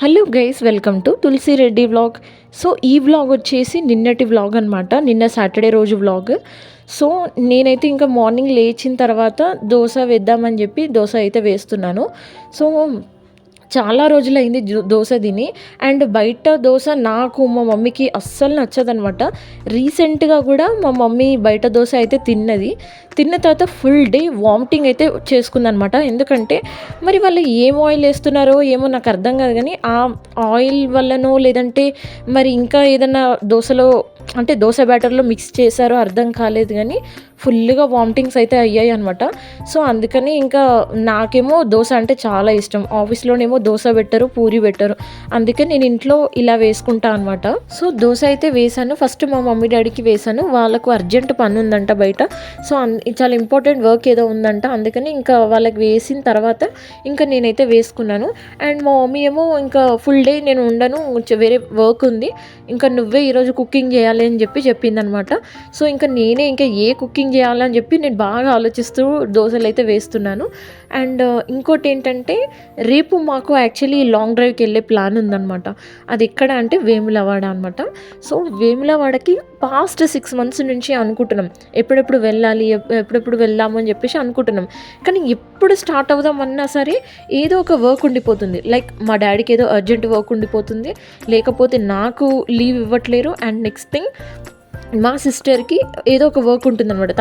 Hello guys, welcome to Tulasi Reddy vlog. So ఈ vlog వచ్చేసి నిన్నటి వ్లాగ్ అనమాట, నిన్న సాటర్డే రోజు వ్లాగ్. సో నేనైతే ఇంకా మార్నింగ్ లేచిన తర్వాత దోశ వేద్దామని చెప్పి దోశ అయితే వేస్తున్నాను. సో చాలా రోజులైంది దోశ తిని. అండ్ బయట దోశ నాకు మా మమ్మీకి అస్సలు నచ్చదనమాట. రీసెంట్గా కూడా మా మమ్మీ బయట దోశ అయితే తిన్న తర్వాత ఫుల్ డే వామిటింగ్ అయితే చేసుకుందనమాట. ఎందుకంటే మరి వాళ్ళు ఏం ఆయిల్ వేస్తున్నారో ఏమో నాకు అర్థం కాదు, కానీ ఆ ఆయిల్ వల్లనో లేదంటే మరి ఇంకా ఏదైనా దోశలో అంటే దోశ బ్యాటర్లో మిక్స్ చేశారో అర్థం కాలేదు, కానీ ఫుల్గా వామిటింగ్స్ అయితే అయ్యాయి అనమాట. సో అందుకని ఇంకా నాకేమో దోశ అంటే చాలా ఇష్టం. ఆఫీస్లోనేమో దోశ పెట్టరు, పూరి పెట్టరు, అందుకని నేను ఇంట్లో ఇలా వేసుకుంటా అనమాట. సో దోశ అయితే వేసాను. ఫస్ట్ మా మమ్మీ డాడీకి వేసాను, వాళ్ళకు అర్జెంట్ పని ఉందంట బయట. సో చాలా ఇంపార్టెంట్ వర్క్ ఏదో ఉందంట, అందుకని ఇంకా వాళ్ళకి వేసిన తర్వాత ఇంకా నేనైతే వేసుకున్నాను. అండ్ మా మమ్మీ ఏమో ఇంకా ఫుల్ డే నేను ఉండను, వేరే వర్క్ ఉంది, ఇంకా నువ్వే ఈరోజు కుకింగ్ చేయాలి అని చెప్పిందనమాట. సో ఇంకా నేనే ఇంకా ఏ కుకింగ్ చేయాలని చెప్పి నేను బాగా ఆలోచిస్తూ దోశలు అయితే వేస్తున్నాను. అండ్ ఇంకోటి ఏంటంటే రేపు మాకు యాక్చువల్లీ లాంగ్ డ్రైవ్కి వెళ్ళే ప్లాన్ ఉందన్నమాట. అది ఎక్కడ అంటే వేములవాడ అనమాట. సో వేములవాడకి పాస్ట్ 6 months నుంచి అనుకుంటున్నాం ఎప్పుడెప్పుడు వెళ్ళాలి, ఎప్పుడెప్పుడు వెళ్దాము అని చెప్పేసి అనుకుంటున్నాం. కానీ ఎప్పుడు స్టార్ట్ అవుదామన్నా సరే ఏదో ఒక వర్క్ ఉండిపోతుంది. లైక్ మా డాడీకి ఏదో అర్జెంట్ వర్క్ ఉండిపోతుంది, లేకపోతే నాకు లీవ్ ఇవ్వట్లేరు. అండ్ నెక్స్ట్ థింగ్ మా సిస్టర్కి ఏదో ఒక వర్క్ ఉంటుందన్నమాట,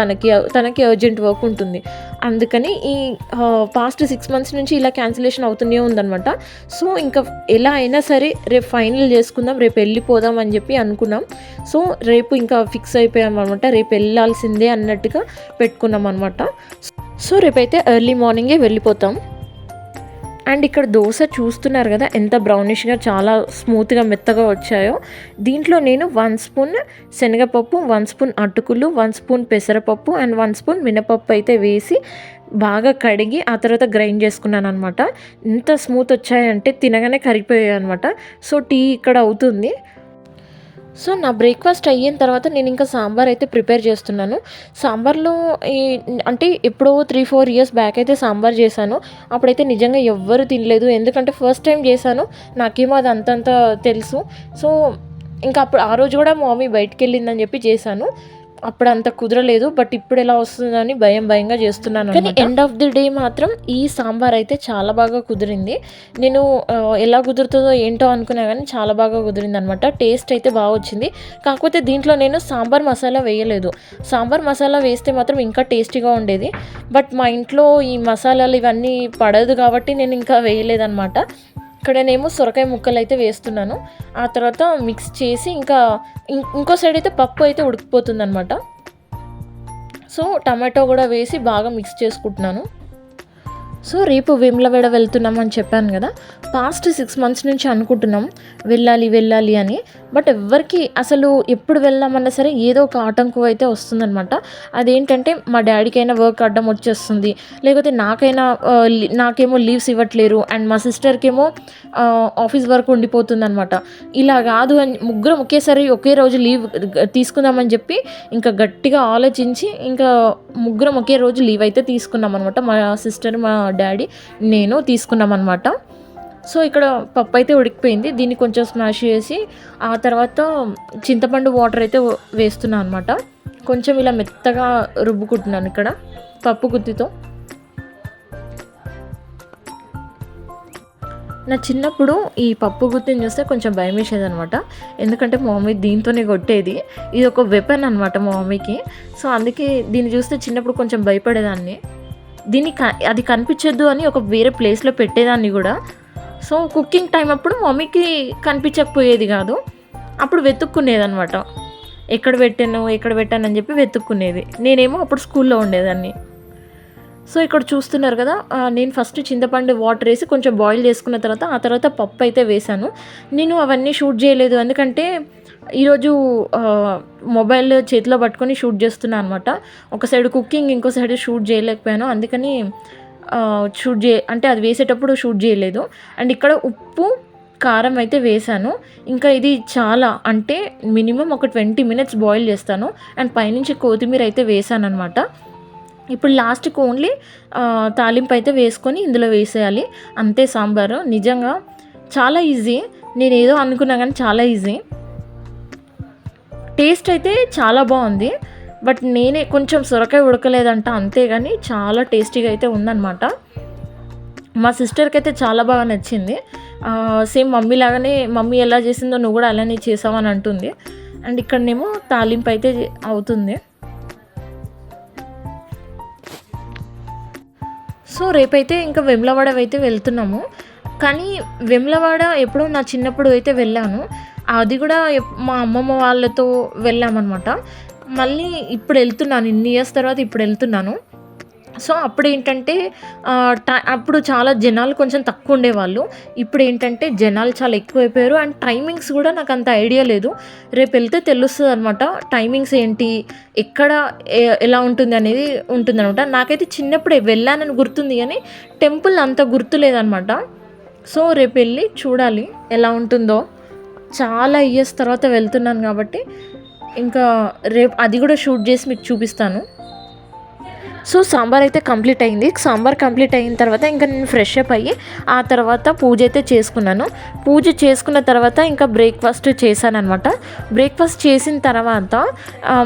తనకి అర్జెంట్ వర్క్ ఉంటుంది. అందుకని ఈ పాస్ట్ 6 months నుంచి ఇలా క్యాన్సిలేషన్ అవుతూనే ఉందన్నమాట. సో ఇంకా ఎలా అయినా సరే రేపు ఫైనల్ చేసుకుందాం, రేపు వెళ్ళిపోదాం అని చెప్పి అనుకున్నాం. సో రేపు ఇంకా ఫిక్స్ అయిపోయాం అనమాట, రేపు వెళ్ళాల్సిందే అన్నట్టుగా పెట్టుకున్నాం అనమాట. సో రేపైతే ఎర్లీ మార్నింగే వెళ్ళిపోతాం. అండ్ ఇక్కడ దోశ చూస్తున్నారు కదా ఎంత బ్రౌనిష్గా చాలా స్మూత్గా మెత్తగా వచ్చాయో. దీంట్లో నేను 1 spoon శనగపప్పు, 1 spoon అటుకులు, 1 spoon పెసరపప్పు అండ్ 1 spoon మినపప్పు అయితే వేసి బాగా కడిగి ఆ తర్వాత గ్రైండ్ చేసుకున్నాను అనమాట. ఎంత స్మూత్ వచ్చాయంటే తినగానే కరిగిపోయాయి అనమాట. సో టీ ఇక్కడ అవుతుంది. సో నా బ్రేక్ఫాస్ట్ అయిన తర్వాత నేను ఇంకా సాంబార్ అయితే ప్రిపేర్ చేస్తున్నాను. సాంబార్లో అంటే ఎప్పుడో 3-4 years బ్యాక్ అయితే సాంబార్ చేశాను. అప్పుడైతే నిజంగా ఎవ్వరు తినలేదు, ఎందుకంటే ఫస్ట్ టైం చేశాను, నాకేమో అది అంతంత తెలుసు. సో ఇంకా అప్పుడు ఆ రోజు కూడా మా మమ్మీ బయటికి వెళ్ళిందని చెప్పి చేశాను, అప్పుడు అంత కుదరలేదు. బట్ ఇప్పుడు ఎలా వస్తుందని భయంగా చేస్తున్నాను. కానీ ఎండ్ ఆఫ్ ది డే మాత్రం ఈ సాంబార్ అయితే చాలా బాగా కుదిరింది. నేను ఎలా కుదురుతుందో ఏంటో అనుకున్నా, కానీ చాలా బాగా కుదిరింది అనమాట. టేస్ట్ అయితే బాగా వచ్చింది. కాకపోతే దీంట్లో నేను సాంబార్ మసాలా వేయలేదు. సాంబార్ మసాలా వేస్తే మాత్రం ఇంకా టేస్టీగా ఉండేది. బట్ మా ఇంట్లో ఈ మసాలాలు ఇవన్నీ పడదు కాబట్టి నేను ఇంకా వేయలేదన్నమాట. ఇక్కడనేమో సొరకాయ ముక్కలు అయితే వేస్తున్నాను. ఆ తర్వాత మిక్స్ చేసి ఇంకా ఇంకో సైడ్ అయితే పప్పు అయితే ఉడికిపోతుంది అనమాట. సో టమాటో కూడా వేసి బాగా మిక్స్ చేసుకుంటున్నాను. సో రేపు వేములవాడ వెళ్తున్నాం అని చెప్పాను కదా, పాస్ట్ 6 months నుంచి అనుకుంటున్నాం వెళ్ళాలి అని. బట్ ఎవ్వరికి అసలు ఎప్పుడు వెళ్దామన్నా సరే ఏదో ఒక ఆటంకం అయితే వస్తుందన్నమాట. అదేంటంటే మా డాడీకైనా వర్క్ అడ్డం వచ్చేస్తుంది, లేకపోతే నాకేమో లీవ్స్ ఇవ్వట్లేరు, అండ్ మా సిస్టర్కేమో ఆఫీస్ వర్క్ ఉండిపోతుందన్నమాట. ఇలా కాదు అని ముగ్గురం ఒకేసారి ఒకే రోజు లీవ్ తీసుకుందామని చెప్పి ఇంకా గట్టిగా ఆలోచించి ఇంకా ముగ్గురం ఒకే రోజు లీవ్ అయితే తీసుకున్నాం అనమాట. మా సిస్టర్, మా డాడీ, నేను తీసుకున్నాం అనమాట. సో ఇక్కడ పప్పు అయితే ఉడికిపోయింది, దీన్ని కొంచెం స్మాష్ చేసి ఆ తర్వాత చింతపండు వాటర్ అయితే వేస్తున్నాను అనమాట. కొంచెం ఇలా మెత్తగా రుబ్బుకుంటున్నాను ఇక్కడ పప్పు గుత్తితో. నా చిన్నప్పుడు ఈ పప్పు గుత్తిని చూస్తే కొంచెం భయం వేసేది అనమాట, ఎందుకంటే మా మమ్మీ దీంతోనే కొట్టేది. ఇది ఒక వెపన్ అనమాట మా మమ్మీకి. సో అందుకే దీన్ని చూస్తే చిన్నప్పుడు కొంచెం భయపడేదాన్ని. అది కనిపించద్దు అని ఒక వేరే ప్లేస్లో పెట్టేదాన్ని కూడా. సో కుకింగ్ టైం అప్పుడు మమ్మీకి కనిపించకపోయేది కాదు, అప్పుడు వెతుక్కునేదనమాట, ఎక్కడ పెట్టాను అని చెప్పి వెతుక్కునేది. నేనేమో అప్పుడు స్కూల్లో ఉండేదాన్ని. సో ఇక్కడ చూస్తున్నారు కదా, నేను ఫస్ట్ చింతపండు వాటర్ వేసి కొంచెం బాయిల్ చేసుకున్న తర్వాత ఆ తర్వాత పప్పు అయితే వేశాను. నేను అవన్నీ షూట్ చేయలేదు, ఎందుకంటే ఈరోజు మొబైల్ చేతిలో పట్టుకొని షూట్ చేస్తున్నాను అనమాట. ఒక సైడ్ కుకింగ్, ఇంకో సైడ్ షూట్ చేయలేకపోయాను, అందుకని అంటే అది వేసేటప్పుడు షూట్ చేయలేదు. అండ్ ఇక్కడ ఉప్పు, కారం అయితే వేసాను. ఇంకా ఇది చాలా అంటే మినిమం ఒక 20 minutes బాయిల్ చేస్తాను. అండ్ పైనుంచి కొత్తిమీర అయితే వేసాను అనమాట. ఇప్పుడు లాస్ట్కి ఓన్లీ తాలింపు అయితే వేసుకొని ఇందులో వేసేయాలి, అంతే సాంబారు. నిజంగా చాలా ఈజీ. నేనేదో అనుకున్నా కానీ చాలా ఈజీ. టేస్ట్ అయితే చాలా బాగుంది. బట్ నేనే కొంచెం సొరకాయ ఉడకలేదంట అంతే, కానీ చాలా టేస్టీగా అయితే ఉందన్నమాట. మా సిస్టర్కి అయితే చాలా బాగా నచ్చింది. సేమ్ మమ్మీ లాగానే, మమ్మీ ఎలా చేసిందో నువ్వు కూడా అలానే చేసావు అని అంటుంది. అండ్ ఇక్కడనేమో తాలింపు అయితే అవుతుంది. సో రేపైతే ఇంకా వేములవాడ అయితే వెళ్తున్నాము. కానీ వేములవాడ ఎప్పుడో నా చిన్నప్పుడు అయితే వెళ్ళాను. అది కూడా మా అమ్మమ్మ వాళ్ళతో వెళ్ళామన్నమాట. మళ్ళీ ఇప్పుడు వెళ్తున్నాను, ఇన్ని ఇయర్స్ తర్వాత ఇప్పుడు వెళ్తున్నాను. సో అప్పుడేంటంటే అప్పుడు చాలా జనాలు కొంచెం తక్కువ ఉండేవాళ్ళు. ఇప్పుడేంటంటే జనాలు చాలా ఎక్కువైపోయారు. అండ్ టైమింగ్స్ కూడా నాకు అంత ఐడియా లేదు. రేపు వెళ్తే తెలుస్తుందనమాట టైమింగ్స్ ఏంటి, ఎక్కడ ఎలా ఉంటుంది అనేది ఉంటుందనమాట. నాకైతే చిన్నప్పుడే వెళ్ళానని గుర్తుంది కానీ టెంపుల్ అంత గుర్తులేదనమాట. సో రేపు వెళ్ళి చూడాలి ఎలా ఉంటుందో. చాలా ఇయర్స్ తర్వాత వెళ్తున్నాను కాబట్టి ఇంకా రేపు అది కూడా షూట్ చేసి మీకు చూపిస్తాను. సో సాంబార్ అయితే కంప్లీట్ అయింది. సాంబార్ కంప్లీట్ అయిన తర్వాత ఇంకా నేను ఫ్రెష్ అప్ అయ్యి ఆ తర్వాత పూజ అయితే చేసుకున్నాను. పూజ చేసుకున్న తర్వాత ఇంకా బ్రేక్ఫాస్ట్ చేశాను అనమాట. బ్రేక్ఫాస్ట్ చేసిన తర్వాత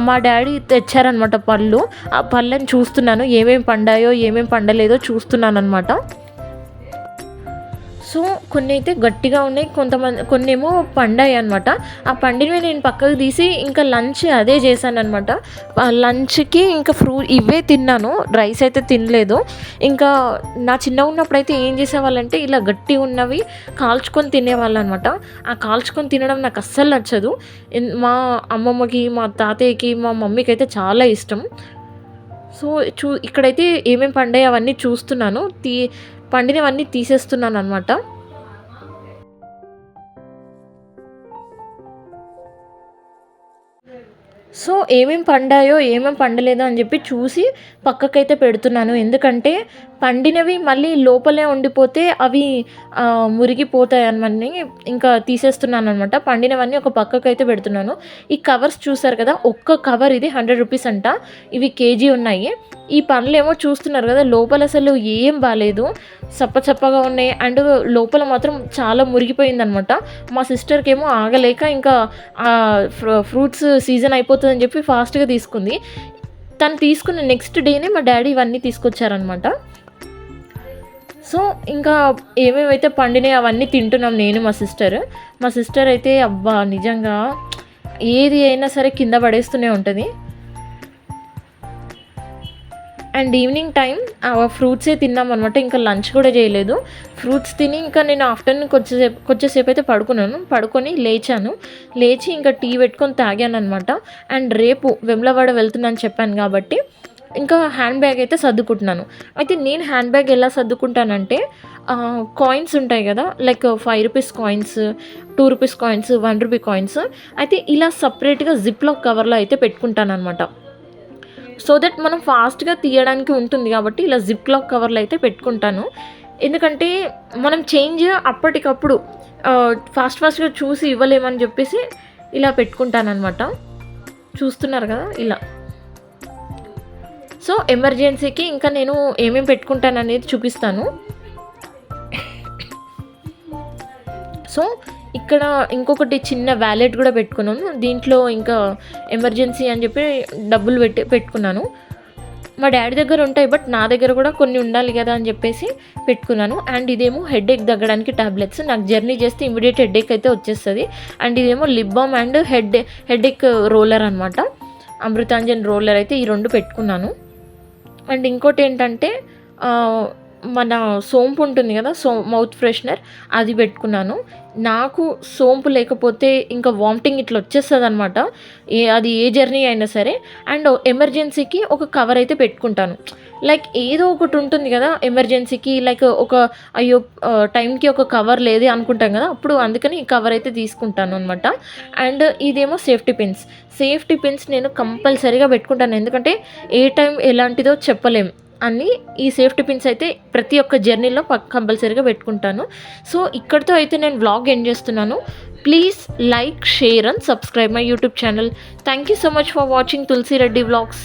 మా డాడీ తెచ్చారనమాట పళ్ళు. ఆ పళ్ళని చూస్తున్నాను, ఏమేమి పండాయో ఏమేమి పండలేదో చూస్తున్నాను అనమాట. సో కొన్ని అయితే గట్టిగా ఉన్నాయి, కొన్ని ఏమో పండాయి అనమాట. ఆ పండినవి నేను పక్కకు తీసి ఇంకా లంచ్ అదే చేశాను అనమాట. లంచ్కి ఇంకా ఇవే తిన్నాను, రైస్ అయితే తినలేదు. ఇంకా నా చిన్నగా ఉన్నప్పుడైతే ఏం చేసేవాళ్ళంటే ఇలా గట్టి ఉన్నవి కాల్చుకొని తినేవాళ్ళు అనమాట. ఆ కాల్చుకొని తినడం నాకు అస్సలు నచ్చదు. మా అమ్మమ్మకి, మా తాతయ్యకి, మా మమ్మీకి అయితే చాలా ఇష్టం. సో ఇక్కడైతే ఏమేమి పండాయి అవన్నీ చూస్తున్నాను. పండినవన్నీ తీసేస్తున్నాను అనమాట. సో ఏమేమి పండాయో ఏమేమి పండలేదో అని చెప్పి చూసి పక్కకైతే పెడుతున్నాను. ఎందుకంటే పండినవి మళ్ళీ లోపలే ఉండిపోతే అవి మురిగిపోతాయి అనమని ఇంకా తీసేస్తున్నాను అనమాట. పండినవన్నీ ఒక పక్కకైతే పెడుతున్నాను. ఈ కవర్స్ చూసారు కదా, ఒక్క కవర్ ఇది 100 రూపీస్ అంట. ఇవి కేజీ ఉన్నాయి. ఈ పండ్లు ఏమో చూస్తున్నారు కదా, లోపల అసలు ఏం బాగాలేదు, చప్పగా ఉన్నాయి. అండ్ లోపల మాత్రం చాలా మురిగిపోయిందనమాట. మా సిస్టర్కి ఏమో ఆగలేక ఇంకా ఫ్రూట్స్ సీజన్ అయిపోతుందని చెప్పి ఫాస్ట్గా తీసుకుంది. తను తీసుకున్న నెక్స్ట్ డేనే మా డాడీ ఇవన్నీ తీసుకొచ్చారనమాట. సో ఇంకా ఏమేమైతే పండినాయి అవన్నీ తింటున్నాం నేను, మా సిస్టర్ అయితే అబ్బా నిజంగా ఏది అయినా సరే కింద పడేస్తూనే ఉంటుంది. అండ్ ఈవినింగ్ టైం ఫ్రూట్సే తిన్నాం అనమాట. ఇంకా లంచ్ కూడా చేయలేదు. ఫ్రూట్స్ తిని ఇంకా నేను ఆఫ్టర్నూన్ కొంచెంసేపు అయితే పడుకొని లేచి ఇంకా టీ పెట్టుకొని తాగాను అనమాట. అండ్ రేపు వేములవాడ వెళ్తున్నాను చెప్పాను కాబట్టి ఇంకా హ్యాండ్ బ్యాగ్ అయితే సర్దుకుంటున్నాను. అయితే నేను హ్యాండ్ బ్యాగ్ ఎలా సర్దుకుంటానంటే కాయిన్స్ ఉంటాయి కదా, like 5 rupees coins, 2 rupees coins, 1 rupee coins అయితే ఇలా సపరేట్గా జిప్లాక్ కవర్లో అయితే పెట్టుకుంటాను అనమాట. సో దట్ మనం ఫాస్ట్గా తీయడానికి ఉంటుంది కాబట్టి ఇలా జిప్లాక్ కవర్లో అయితే పెట్టుకుంటాను. ఎందుకంటే మనం చేంజ్ అప్పటికప్పుడు ఫాస్ట్గా చూసి ఇవ్వలేమని చెప్పేసి ఇలా పెట్టుకుంటాను అనమాట. చూస్తున్నారు కదా ఇలా. సో ఎమర్జెన్సీకి ఇంకా నేను ఏమేమి పెట్టుకుంటాను అనేది చూపిస్తాను. సో ఇక్కడ ఇంకొకటి చిన్న వ్యాలెట్ కూడా పెట్టుకున్నాను. దీంట్లో ఇంకా ఎమర్జెన్సీ అని చెప్పి డబ్బులు పెట్టుకున్నాను. మా డాడీ దగ్గర ఉంటాయి, బట్ నా దగ్గర కూడా కొన్ని ఉండాలి కదా అని చెప్పేసి పెట్టుకున్నాను. అండ్ ఇదేమో హెడేక్ తగ్గడానికి టాబ్లెట్స్. నాకు జర్నీ చేస్తే ఇమీడియట్ హెడేక్ అయితే వచ్చేస్తుంది. అండ్ ఇదేమో lip balm and headache roller అనమాట. అమృతాంజన్ రోలర్ అయితే ఈ 2 పెట్టుకున్నాను. అండ్ ఇంకోటి ఏంటంటే మన సోంపు ఉంటుంది కదా, మౌత్ ఫ్రెషనర్, అది పెట్టుకున్నాను. నాకు సోంపు లేకపోతే ఇంకా వామిటింగ్ ఇట్లా వచ్చేస్తుంది అనమాట, అది ఏ జర్నీ అయినా సరే. అండ్ ఎమర్జెన్సీకి ఒక కవర్ అయితే పెట్టుకుంటాను. లైక్ ఏదో ఒకటి ఉంటుంది కదా ఎమర్జెన్సీకి, లైక్ అయ్యో టైంకి ఒక కవర్ లేదే అనుకుంటాం కదా, అప్పుడు అందుకని ఈ కవర్ అయితే తీసుకుంటాను అనమాట. అండ్ ఇదేమో సేఫ్టీ పిన్స్ నేను కంపల్సరీగా పెట్టుకుంటాను. ఎందుకంటే ఏ టైం ఎలాంటిదో చెప్పలేం అని ఈ సేఫ్టీ పిన్స్ అయితే ప్రతి ఒక్క జర్నీలో కంపల్సరీగా పెట్టుకుంటాను. సో ఇక్కడితో అయితే నేను వ్లాగ్ ఎండ్ చేస్తున్నాను. Please like, share and subscribe my YouTube channel. Thank you so much for watching Tulasi Reddy vlogs.